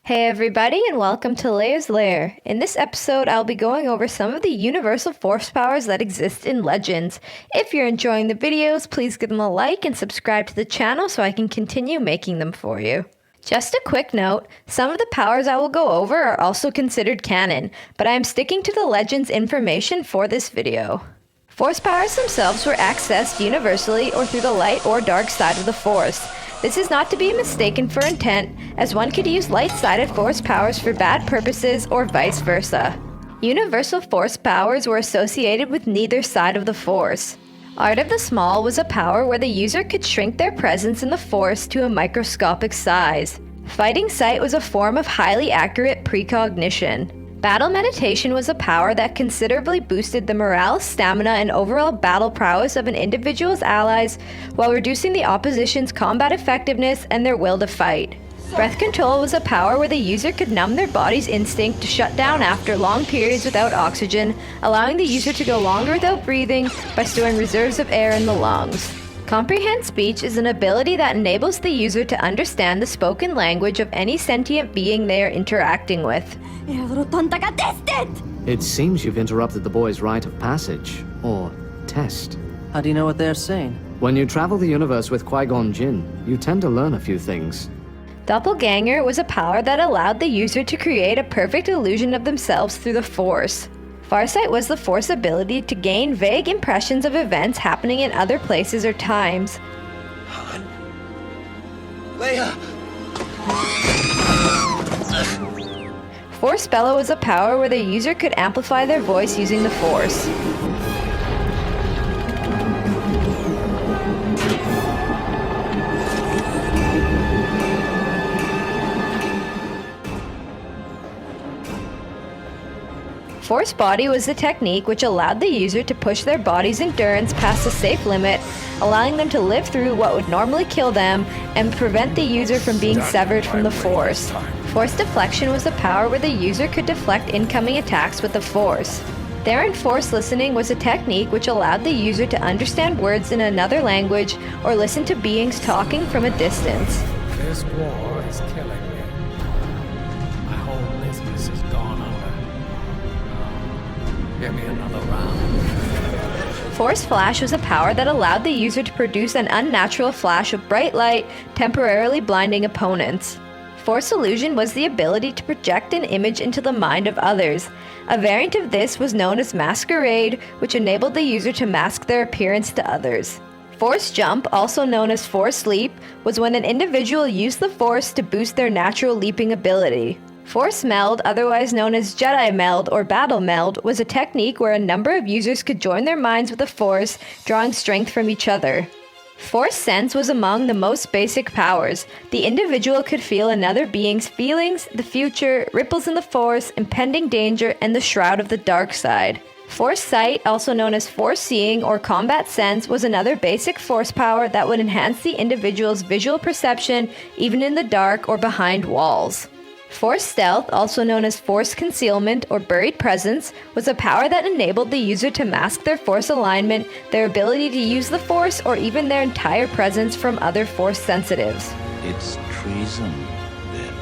Hey everybody, and welcome to Leia's Lair. In this episode, I'll be going over some of the universal force powers that exist in Legends. If you're enjoying the videos, please give them a like and subscribe to the channel so I can continue making them for you. Just a quick note, some of the powers I will go over are also considered canon, but I am sticking to the Legends information for this video. Force powers themselves were accessed universally or through the light or dark side of the Force. This is not to be mistaken for intent, as one could use light-sided force powers for bad purposes or vice versa. Universal force powers were associated with neither side of the Force. Art of the Small was a power where the user could shrink their presence in the Force to a microscopic size. Fighting Sight was a form of highly accurate precognition. Battle Meditation was a power that considerably boosted the morale, stamina, and overall battle prowess of an individual's allies while reducing the opposition's combat effectiveness and their will to fight. Breath Control was a power where the user could numb their body's instinct to shut down after long periods without oxygen, allowing the user to go longer without breathing by storing reserves of air in the lungs. Comprehend Speech is an ability that enables the user to understand the spoken language of any sentient being they are interacting with. It seems you've interrupted the boy's rite of passage, or test. How do you know what they're saying? When you travel the universe with Qui-Gon Jinn, you tend to learn a few things. Doppelganger was a power that allowed the user to create a perfect illusion of themselves through the Force. Farsight was the Force ability to gain vague impressions of events happening in other places or times. Han? Leia! Force Bellow was a power where the user could amplify their voice using the Force. Force Body was the technique which allowed the user to push their body's endurance past a safe limit, allowing them to live through what would normally kill them and prevent the user from being severed from the Force. Force Deflection was a power where the user could deflect incoming attacks with the Force. Therein Force Listening was a technique which allowed the user to understand words in another language or listen to beings talking from a distance. This war is killing me. My whole business has gone under. Give me another round. Force Flash was a power that allowed the user to produce an unnatural flash of bright light, temporarily blinding opponents. Force Illusion was the ability to project an image into the mind of others. A variant of this was known as Masquerade, which enabled the user to mask their appearance to others. Force Jump, also known as Force Leap, was when an individual used the Force to boost their natural leaping ability. Force Meld, otherwise known as Jedi Meld or Battle Meld, was a technique where a number of users could join their minds with the Force, drawing strength from each other. Force Sense was among the most basic powers. The individual could feel another being's feelings, the future, ripples in the Force, impending danger, and the shroud of the dark side. Force Sight, also known as Force Seeing or Combat Sense, was another basic Force power that would enhance the individual's visual perception even in the dark or behind walls. Force Stealth, also known as Force Concealment or Buried Presence, was a power that enabled the user to mask their Force alignment, their ability to use the Force, or even their entire presence from other Force sensitives. It's treason, then.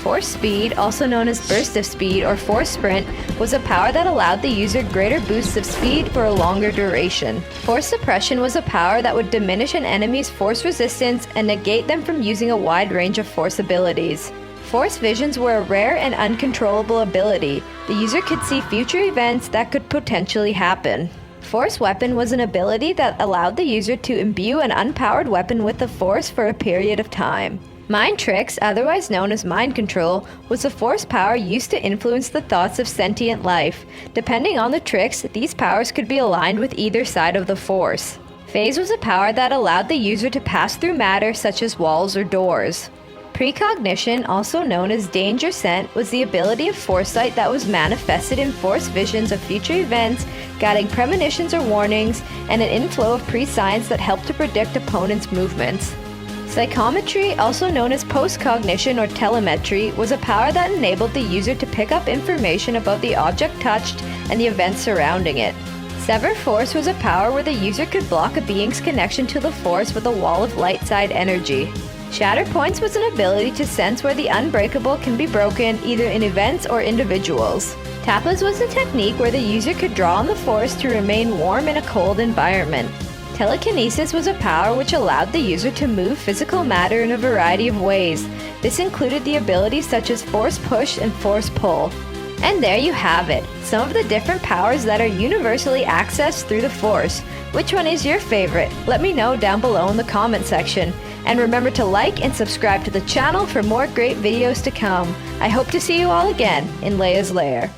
Force Speed, also known as Burst of Speed or Force Sprint, was a power that allowed the user greater boosts of speed for a longer duration. Force Suppression was a power that would diminish an enemy's Force resistance and negate them from using a wide range of Force abilities. Force Visions were a rare and uncontrollable ability. The user could see future events that could potentially happen. Force Weapon was an ability that allowed the user to imbue an unpowered weapon with the Force for a period of time. Mind Tricks, otherwise known as mind control, was a Force power used to influence the thoughts of sentient life. Depending on the tricks, these powers could be aligned with either side of the Force. Phase was a power that allowed the user to pass through matter such as walls or doors. Precognition, also known as Danger Scent, was the ability of Foresight that was manifested in Force visions of future events, guiding premonitions or warnings, and an inflow of prescience that helped to predict opponents' movements. Psychometry, also known as postcognition or telemetry, was a power that enabled the user to pick up information about the object touched and the events surrounding it. Sever Force was a power where the user could block a being's connection to the Force with a wall of light side energy. Shatter Points was an ability to sense where the unbreakable can be broken, either in events or individuals. Tapas was a technique where the user could draw on the Force to remain warm in a cold environment. Telekinesis was a power which allowed the user to move physical matter in a variety of ways. This included the abilities such as Force Push and Force Pull. And there you have it, some of the different powers that are universally accessed through the Force. Which one is your favorite? Let me know down below in the comment section. And remember to like and subscribe to the channel for more great videos to come. I hope to see you all again in Leia's Lair.